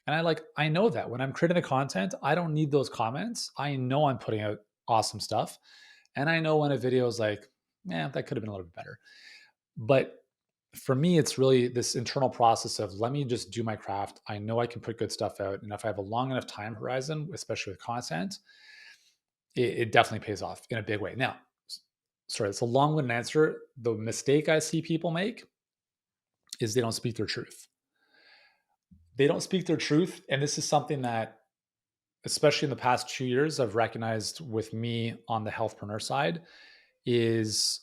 And I know that when I'm creating the content, I don't need those comments. I know I'm putting out awesome stuff. And I know when a video is like, yeah, that could have been a little bit better. But for me, it's really this internal process of let me just do my craft. I know I can put good stuff out. And if I have a long enough time horizon, especially with content, it definitely pays off in a big way. Now, sorry, it's a long winded answer. The mistake I see people make is they don't speak their truth. They don't speak their truth. And this is something that, especially in the past 2 years, I've recognized with me on the healthpreneur side is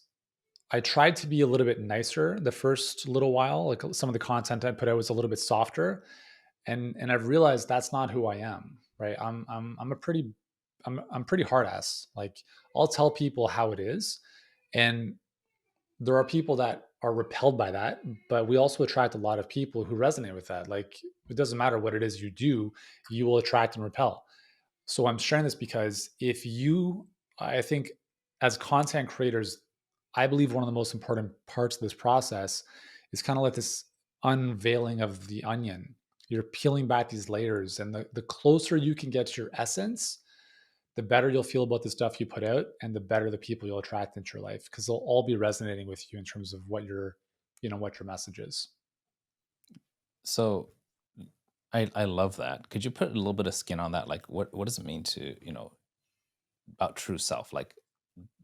I tried to be a little bit nicer the first little while. Like some of the content I put out was a little bit softer, and I've realized that's not who I am. Right? I'm pretty hard ass. Like I'll tell people how it is, and there are people that are repelled by that, but we also attract a lot of people who resonate with that. Like it doesn't matter what it is you do, you will attract and repel. So I'm sharing this because I think as content creators, I believe one of the most important parts of this process is kind of like this unveiling of the onion. You're peeling back these layers, and the closer you can get to your essence, the better you'll feel about the stuff you put out, and the better the people you'll attract into your life because they'll all be resonating with you in terms of what your message is. so I love that. Could you put a little bit of skin on that? Like, what does it mean to, about true self? Like,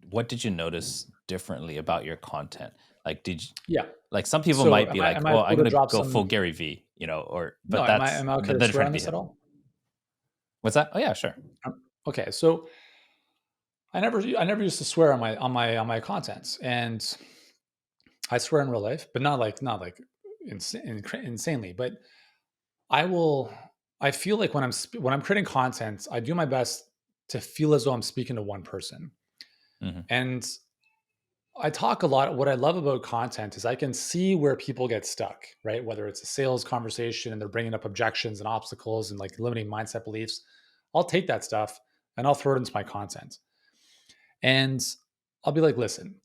what did you notice differently about your content? Like, Yeah. like some people So might be am I like, am I well, I'm able to gonna drop go full some? Gary V, or No, but am I okay to they're swear trying to on be this at him. all? What's that? Oh yeah, sure. Okay, so I never used to swear on my contents, and I swear in real life, but not like insanely. But I will. I feel like when I'm creating content, I do my best to feel as though I'm speaking to one person. Hmm. And I talk a lot. What I love about content is I can see where people get stuck, right? Whether it's a sales conversation and they're bringing up objections and obstacles and like limiting mindset beliefs, I'll take that stuff and I'll throw it into my content. And I'll be like, listen,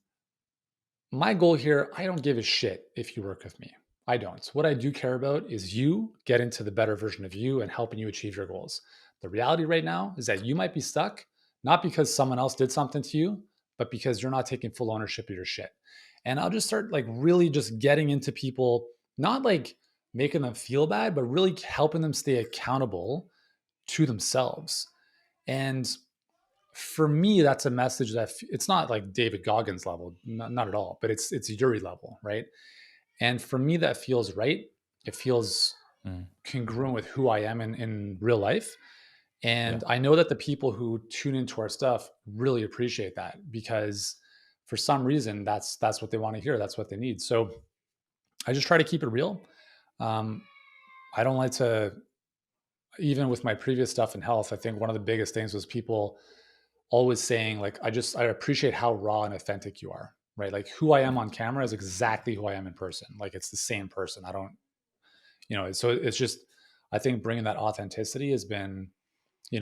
my goal here, I don't give a shit if you work with me. I don't. What I do care about is you getting to the better version of you and helping you achieve your goals. The reality right now is that you might be stuck, not because someone else did something to you, but because you're not taking full ownership of your shit. And I'll just start like really just getting into people, not like making them feel bad, but really helping them stay accountable to themselves. And for me, that's a message that it's not like David Goggins level, not at all, but it's Yuri level, right? And for me, that feels right. It feels Hmm. congruent with who I am in real life. Yeah. And I know that the people who tune into our stuff really appreciate that because for some reason that's what they want to hear. That's what they need. So I just try to keep it real. Um, I don't like to, even with my previous stuff in health, I think one of the biggest things was people always saying like I appreciate how raw and authentic you are, right? Like who I am Hmm. on camera is exactly who I am in person. Like it's the same person. I don't, so it's just I think bringing that authenticity has been,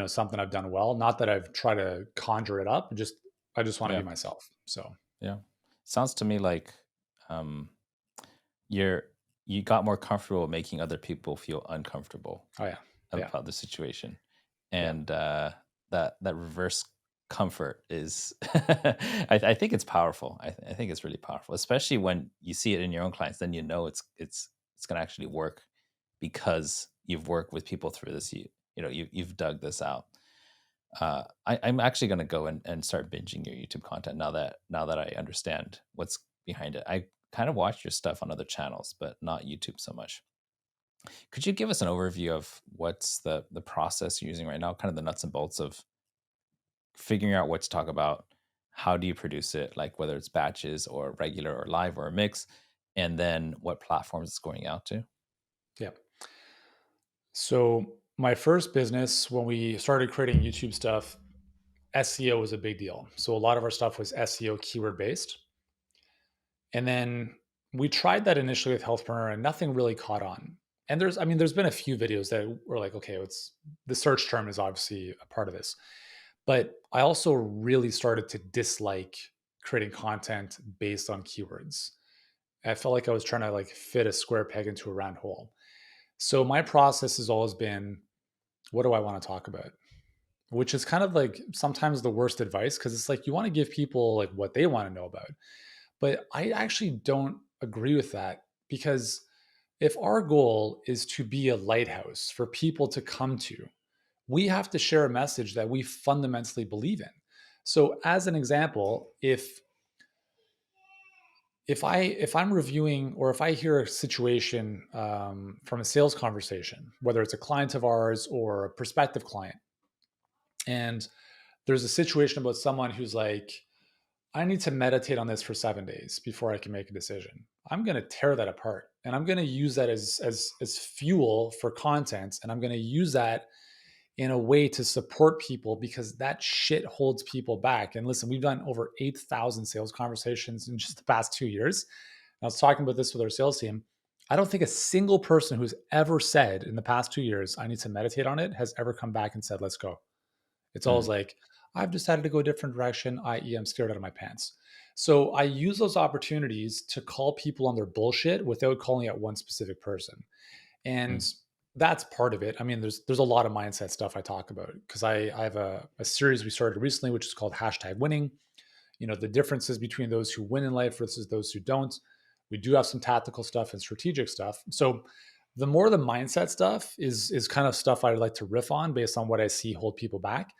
something I've done well. Not that I've tried to conjure it up, just I just want to Yeah. be myself. So Yeah. Sounds to me like um, you're you got more comfortable making other people feel uncomfortable oh yeah. Yeah. about the situation, Yeah. and that reverse. comfort is I think it's powerful. I think it's really powerful, especially when you see it in your own clients. Then you know it's going to actually work because you've worked with people through this. You've dug this out. I'm actually going to go and start binging your YouTube content now that I understand what's behind it. I kind of watch your stuff on other channels, but not YouTube so much. Could you give us an overview of what's the process you're using right now, kind of the nuts and bolts of figuring out what to talk about? How do you produce it, like whether it's batches or regular or live or a mix, and then what platforms it's going out to? Yeah. So my first business, when we started creating YouTube stuff, SEO was a big deal. So a lot of our stuff was SEO keyword based. And then we tried that initially with Healthpreneur and nothing really caught on. And there's been a few videos that were like, okay, it's the search term is obviously a part of this. But I also really started to dislike creating content based on keywords. I felt like I was trying to like fit a square peg into a round hole. So my process has always been, what do I want to talk about? Which is kind of like sometimes the worst advice because it's like you want to give people like what they want to know about. But I actually don't agree with that because if our goal is to be a lighthouse for people to come to, we have to share a message that we fundamentally believe in. So as an example, if I'm reviewing or if I hear a situation from a sales conversation, whether it's a client of ours or a prospective client, and there's a situation about someone who's like, I need to meditate on this for 7 days before I can make a decision. I'm going to tear that apart and I'm going to use that as fuel for content. And I'm going to use that in a way to support people because that shit holds people back. And listen, we've done over 8,000 sales conversations in just the past 2 years. I was talking about this with our sales team. I don't think a single person who's ever said in the past 2 years, I need to meditate on it, has ever come back and said, let's go. It's always Mm, like, I've decided to go a different direction, i.e., I'm scared out of my pants. So I use those opportunities to call people on their bullshit without calling out one specific person. And mm, that's part of it. I mean, there's a lot of mindset stuff I talk about because I have a series we started recently, which is called hashtag winning. The differences between those who win in life versus those who don't. We do have some tactical stuff and strategic stuff. So the more the mindset stuff is kind of stuff I like to riff on based on what I see hold people back.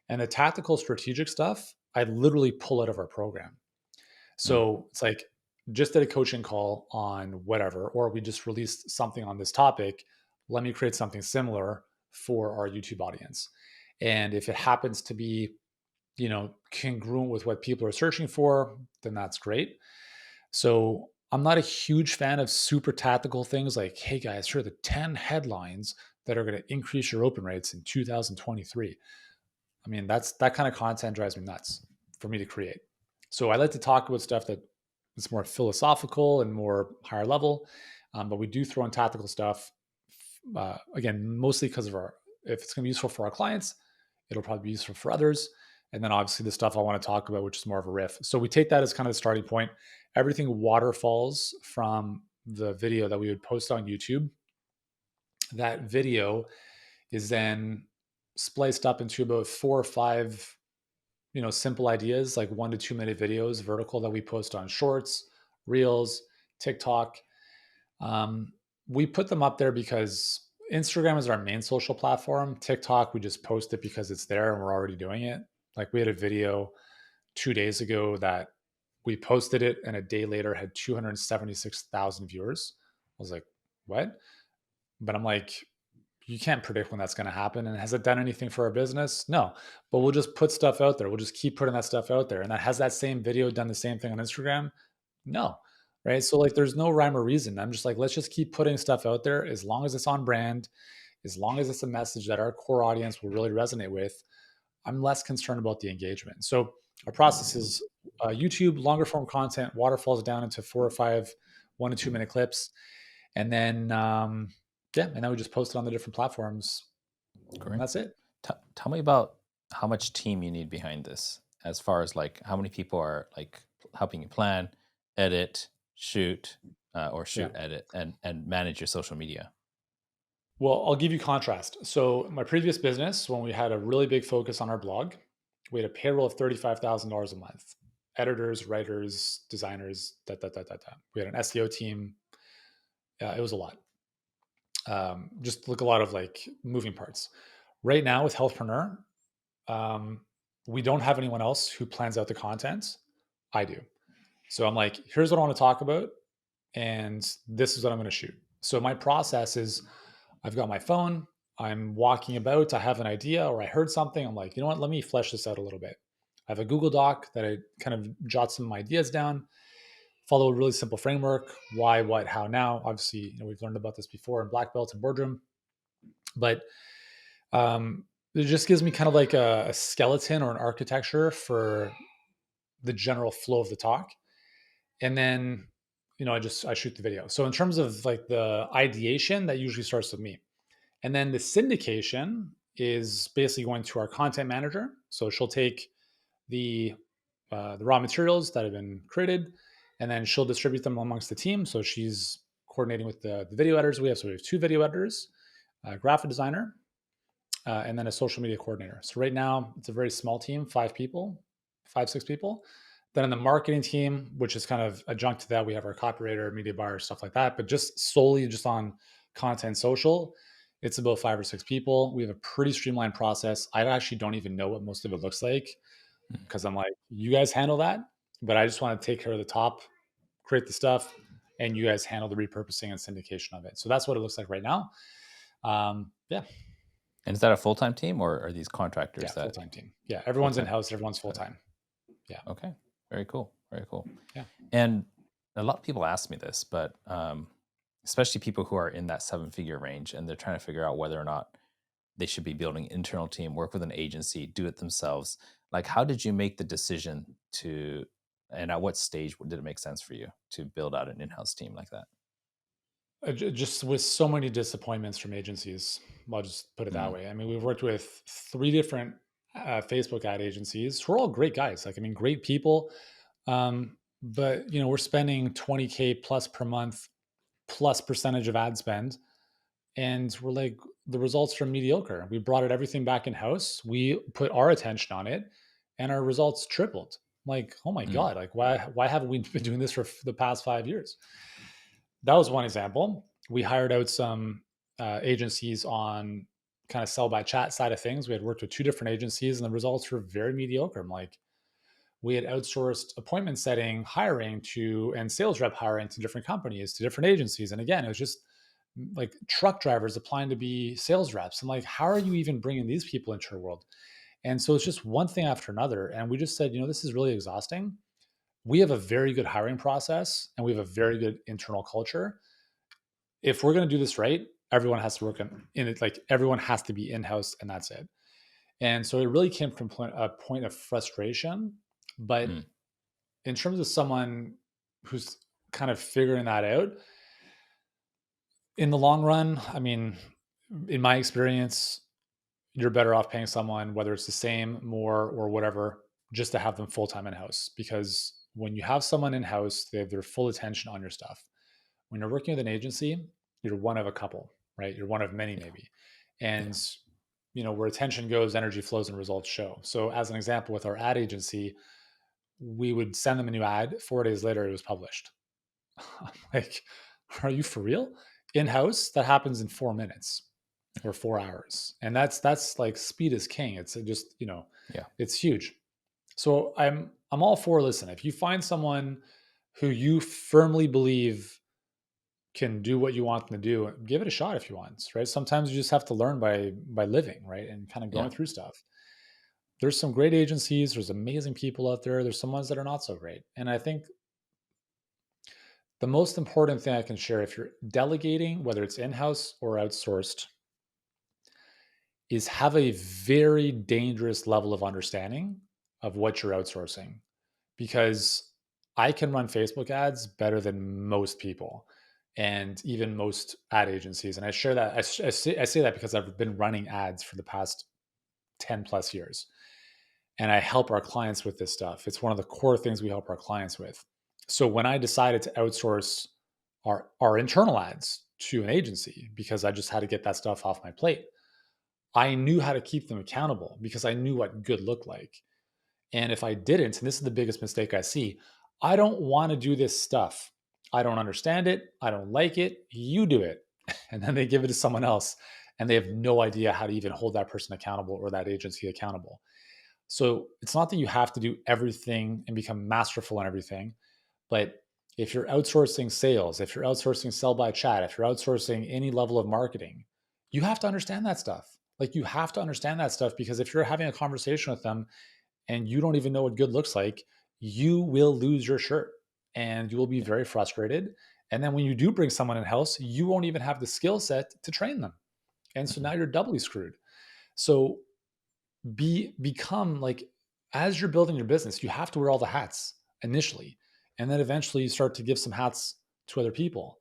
And the tactical strategic stuff, I literally pull out of our program. mm, So it's like just did a coaching call on whatever, or we just released something on this topic. Let me create something similar for our YouTube audience. And if it happens to be, congruent with what people are searching for, then that's great. So I'm not a huge fan of super tactical things like, hey guys, here are the 10 headlines that are going to increase your open rates in 2023. I mean, that kind of content drives me nuts for me to create. So I like to talk about stuff that is more philosophical and more higher level, but we do throw in tactical stuff. Again, mostly because of if it's going to be useful for our clients, it'll probably be useful for others. And then obviously the stuff I want to talk about, which is more of a riff. So we take that as kind of the starting point. Everything waterfalls from the video that we would post on YouTube. That video is then spliced up into about 4 or 5 simple ideas, like 1 to 2 minute videos vertical that we post on shorts, reels, TikTok. We put them up there because Instagram is our main social platform. TikTok, we just post it because it's there and we're already doing it. Like we had a video 2 days ago that we posted it and a day later had 276,000 viewers. I was like, what? But I'm like, you can't predict when that's going to happen. And has it done anything for our business? No, but we'll just put stuff out there. We'll just keep putting that stuff out there. And that has that same video done the same thing on Instagram? No. Right. So like there's no rhyme or reason. I'm just like, let's just keep putting stuff out there as long as it's on brand, as long as it's a message that our core audience will really resonate with. I'm less concerned about the engagement. So our process is YouTube, longer form content, waterfalls down into 4 or 5 1 to 2 minute clips. And then and then we just post it on the different platforms. And great. that's it. Tell me about how much team you need behind this, as far as like how many people are like helping you plan, edit, shoot, or Yeah. shoot, edit, and manage your social media. Well, I'll give you contrast. So my previous business, when we had a really big focus on our blog, We had a payroll of $35,000 a month. Editors, writers, designers, We had an SEO team. It was a lot. Just look a lot of like moving parts. Right now with Healthpreneur, um, we don't have anyone else who plans out the content. I do. So I'm like, here's what I want to talk about, and this is what I'm going to shoot. So my process is I've got my phone, I'm walking about, I have an idea or I heard something. I'm like, you know what? Let me flesh this out a little bit. I have a Google Doc that I kind of jot some ideas down, follow a really simple framework: why, what, how, now. Obviously, we've learned about this before in Black Belt and Boardroom, but it just gives me kind of like a skeleton or an architecture for the general flow of the talk. And then, I shoot the video. So in terms of like the ideation, that usually starts with me. And then the syndication is basically going to our content manager. So she'll take the raw materials that have been created, and then she'll distribute them amongst the team. So she's coordinating with the video editors we have. So we have 2 video editors, a graphic designer, and then a social media coordinator. So right now it's a very small team, 5 people, 5, 6 people. Then in the marketing team, which is kind of adjunct to that, we have our copywriter, media buyer, stuff like that. But just solely just on content social, it's about 5 or 6 people. We have a pretty streamlined process. I actually don't even know what most of it looks like, because I'm like, you guys handle that, but I just want to take care of the top, create the stuff, and you guys handle the repurposing and syndication of it. So that's what it looks like right now. Yeah. And is that a full-time team, or are these contractors? Yeah, that full-time team. Yeah, everyone's full-time? in-house, everyone's full-time. Yeah. Okay, very cool, very cool. Yeah. And a lot of people ask me this, but especially people who are in that 7-figure range, and they're trying to figure out whether or not they should be building an internal team, work with an agency, do it themselves. Like, how did you make the decision to, and at what stage did it make sense for you to build out an in-house team like that? Just with so many disappointments from agencies, I'll just put it that Mm, way. I mean, we've worked with 3 different Facebook ad agencies who are all great guys. Like, I mean, great people. But we're spending 20K plus per month, plus percentage of ad spend, and we're like, the results are mediocre. We brought everything back in house. We put our attention on it, and our results tripled. I'm like, oh my mm, god, like why haven't we been doing this for the past 5 years? That was one example. We hired out some agencies on kind of sell by chat side of things. We had worked with 2 different agencies, and the results were very mediocre. I'm like, we had outsourced appointment setting, hiring to, and sales rep hiring to different companies, to different agencies. And again, it was just like truck drivers applying to be sales reps. I'm like, how are you even bringing these people into your world? And so it's just one thing after another. And we just said, this is really exhausting. We have a very good hiring process and we have a very good internal culture. If we're going to do this right, everyone has to work in it. Like, everyone has to be in-house, and that's it. And so it really came from a point of frustration. But mm, in terms of someone who's kind of figuring that out, in the long run, I mean, in my experience, you're better off paying someone, whether it's the same, more, or whatever, just to have them full time in house. Because when you have someone in house, they have their full attention on your stuff. When you're working with an agency, you're one of a couple, right? You're one of many, yeah, maybe. yeah. And where attention goes, energy flows, and results show. So, as an example, with our ad agency, we would send them a new ad. 4 days later, it was published. I'm like, are you for real? In house, that happens in 4 minutes or 4 hours, and that's like, speed is king. It's just Yeah. it's huge. So I'm all for, listen, if you find someone who you firmly believe can do what you want them to do, give it a shot if you want, right? Sometimes you just have to learn by living, right, and kind of Yeah. going through stuff. There's some great agencies, there's amazing people out there, there's some ones that are not so great. And I think the most important thing I can share, if you're delegating, whether it's in-house or outsourced, is have a very dangerous level of understanding of what you're outsourcing. Because I can run Facebook ads better than most people, and even most ad agencies. And I share that. I say that because I've been running ads for the past 10 plus years. And I help our clients with this stuff. It's one of the core things we help our clients with. So when I decided to outsource our internal ads to an agency, because I just had to get that stuff off my plate, I knew how to keep them accountable because I knew what good looked like. And if I didn't, and this is the biggest mistake I see, I don't want to do this stuff. I don't understand it. I don't like it. You do it. And then they give it to someone else and they have no idea how to even hold that person accountable or that agency accountable. So it's not that you have to do everything and become masterful in everything, but if you're outsourcing sales, if you're outsourcing sell by chat, if you're outsourcing any level of marketing, you have to understand that stuff. Like you have to understand that stuff because if you're having a conversation with them and you don't even know what good looks like, you will lose your shirt and you will be very frustrated. And then when you do bring someone in house, you won't even have the skill set to train them. And so now Mhm. you're doubly screwed. So become like, as you're building your business, you have to wear all the hats initially. And then eventually you start to give some hats to other people.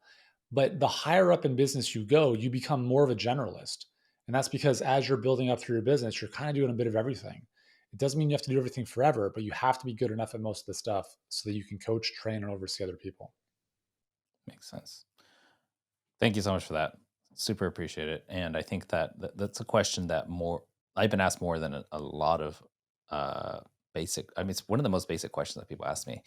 But the higher up in business you go, you become more of a generalist. And that's because as you're building up through your business, you're kind of doing a bit of everything. It doesn't mean you have to do everything forever, but you have to be good enough at most of the stuff so that you can coach, train, and oversee other people. Makes sense. Thank you so much for that. Super appreciate it. And I think that that's a question that more I've been asked more than a lot of uh, basic. I mean, it's one of the most basic questions that people ask me,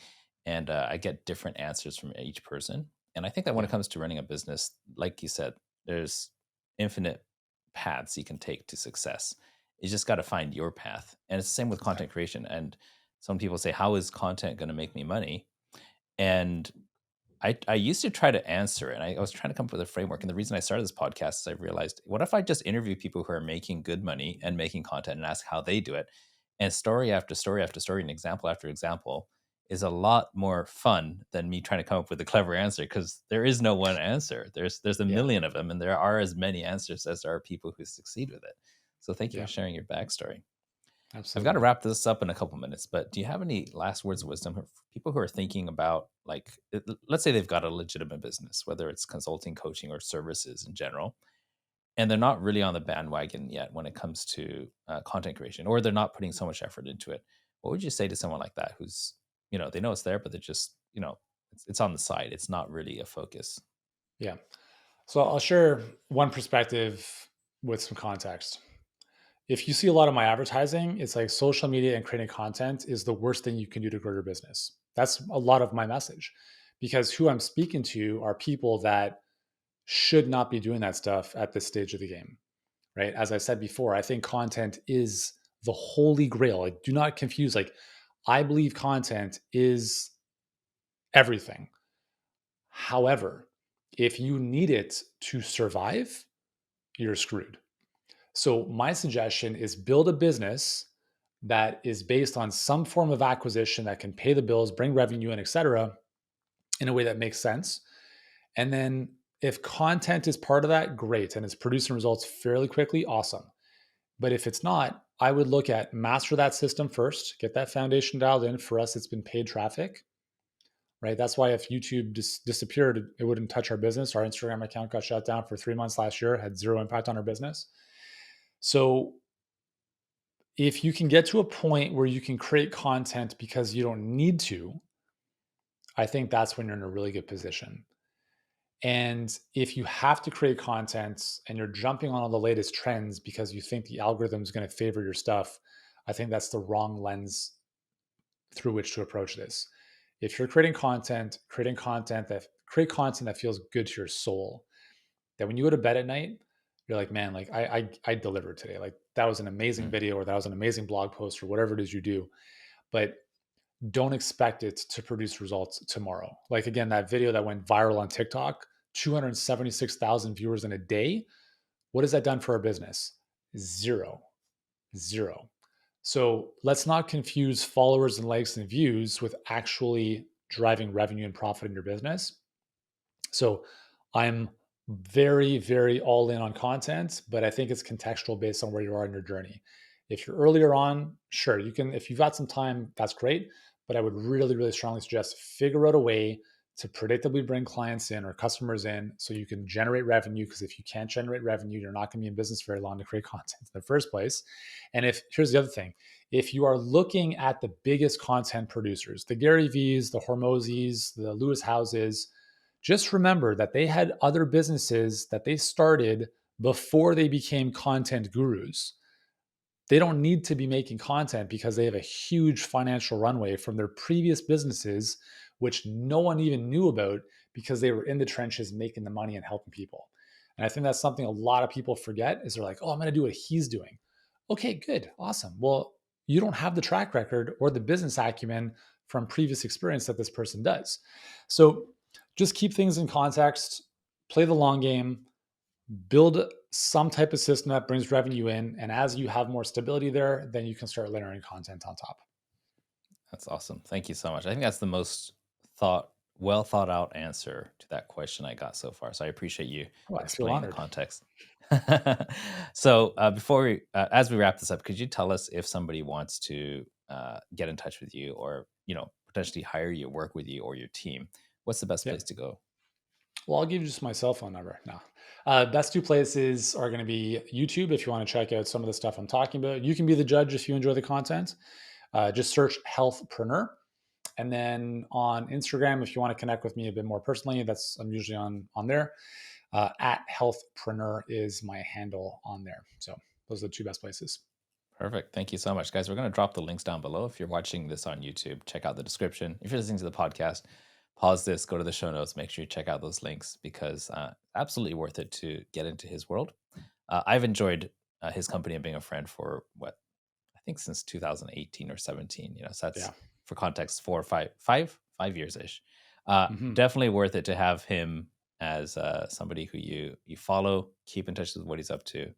and I get different answers from each person. And I think that when Yeah. it comes to running a business, like you said, there's infinite paths you can take to success. You just got to find your path. And it's the same with content Exactly. creation. And some people say, "How is content going to make me money?" And I used to try to answer it, and I was trying to come up with a framework. And the reason I started this podcast is I realized, what if I just interview people who are making good money and making content and ask how they do it? And story after story after story and example after example is a lot more fun than me trying to come up with a clever answer because there is no one answer. There's a Yeah. million of them, and there are as many answers as there are people who succeed with it. So thank you for Yeah. sharing your backstory. I've got to Absolutely. wrap this up in a couple minutes, but do you have any last words of wisdom for people who are thinking about, like, let's say they've got a legitimate business, whether it's consulting, coaching, or services in general, and they're not really on the bandwagon yet when it comes to content creation, or they're not putting so much effort into it? What would you say to someone like that who's, they know it's there, but they're just, it's on the side. It's not really a focus. Yeah. So I'll share one perspective with some context. If you see a lot of my advertising, it's like social media and creating content is the worst thing you can do to grow your business. That's a lot of my message because who I'm speaking to are people that should not be doing that stuff at this stage of the game, right? As I said before, I think content is the holy grail. Like, do not confuse. Like, I believe content is everything. However, if you need it to survive, you're screwed. So, my suggestion is build a business that is based on some form of acquisition that can pay the bills, bring revenue in, et cetera, in a way that makes sense. And then, if content is part of that, great. And it's producing results fairly quickly, awesome. But if it's not, I would look at master that system first, get that foundation dialed in. For us, it's been paid traffic, right? That's why if YouTube disappeared, it wouldn't touch our business. Our Instagram account got shut down for 3 months last year, had zero impact on our business. So if you can get to a point where you can create content because you don't need to, I think that's when you're in a really good position. And if you have to create content and you're jumping on all the latest trends because you think the algorithm is going to favor your stuff, I think that's the wrong lens through which to approach this. If you're create content that feels good to your soul, that when you go to bed at night, you're like, man, like I delivered today. Like that was an amazing Mm. video or that was an amazing blog post or whatever it is you do. But don't expect it to produce results tomorrow. Like again, that video that went viral on TikTok, 276,000 viewers in a day. What has that done for our business? Zero, zero. So let's not confuse followers and likes and views with actually driving revenue and profit in your business. So I'm very, very all in on content, but I think it's contextual based on where you are in your journey. If you're earlier on, sure, you can, if you've got some time, that's great. But I would really, really strongly suggest figure out a way to predictably bring clients in or customers in so you can generate revenue. Because if you can't generate revenue, you're not going to be in business very long to create content in the first place. And if here's the other thing, if you are looking at the biggest content producers, the Gary V's, the Hormozis, the Lewis Houses, just remember that they had other businesses that they started before they became content gurus. They don't need to be making content because they have a huge financial runway from their previous businesses, which no one even knew about because they were in the trenches making the money and helping people. And I think that's something a lot of people forget is they're like, oh, I'm going to do what he's doing. Okay, good. Awesome. Well, you don't have the track record or the business acumen from previous experience that this person does. So just keep things in context, play the long game, build some type of system that brings revenue in. And as you have more stability there, then you can start layering content on top. That's awesome. Thank you so much. I think that's the most well thought out answer to that question I got so far. So I appreciate you Oh, I feel explaining the honored. context. So as we wrap this up, could you tell us if somebody wants to get in touch with you, or potentially hire you, work with you, or your team? What's the best Yeah. place to go? Well, I'll give you just my cell phone number now. Best two places are going to be YouTube if you want to check out some of the stuff I'm talking about. You can be the judge if you enjoy the content. Just search Healthpreneur. And then on Instagram, if you want to connect with me a bit more personally, I'm usually on there. At Healthpreneur is my handle on there. So those are the two best places. Perfect. Thank you so much, guys. We're going to drop the links down below. If you're watching this on YouTube, check out the description. If you're listening to the podcast, pause this, go to the show notes, make sure you check out those links, because absolutely worth it to get into his world. I've enjoyed his company and being a friend for I think since 2018 or 17. So that's, Yeah. for context, 5 years ish. Definitely worth it to have him as somebody who you follow, keep in touch with what he's up to,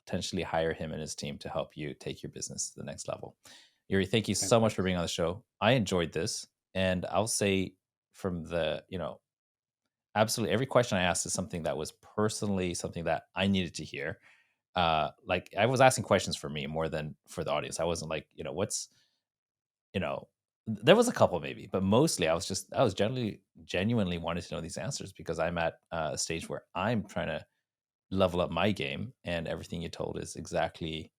potentially hire him and his team to help you take your business to the next level. Yuri, thank you Thanks, so bud. much for being on the show. I enjoyed this, and I'll say from the absolutely every question I asked is something that was personally something that I needed to hear. Like, I was asking questions for me more than for the audience. I wasn't like, what's, there was a couple maybe, but mostly I was genuinely wanting to know these answers, because I'm at a stage where I'm trying to level up my game, and everything you told is exactly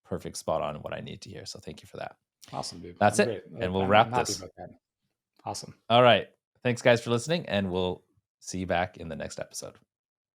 perfect, spot on what I need to hear. So thank you for that. Awesome, dude. That's I'm it. great. And we'll I'm wrap happy this. about that. Awesome. All right. Thanks, guys, for listening, and we'll see you back in the next episode.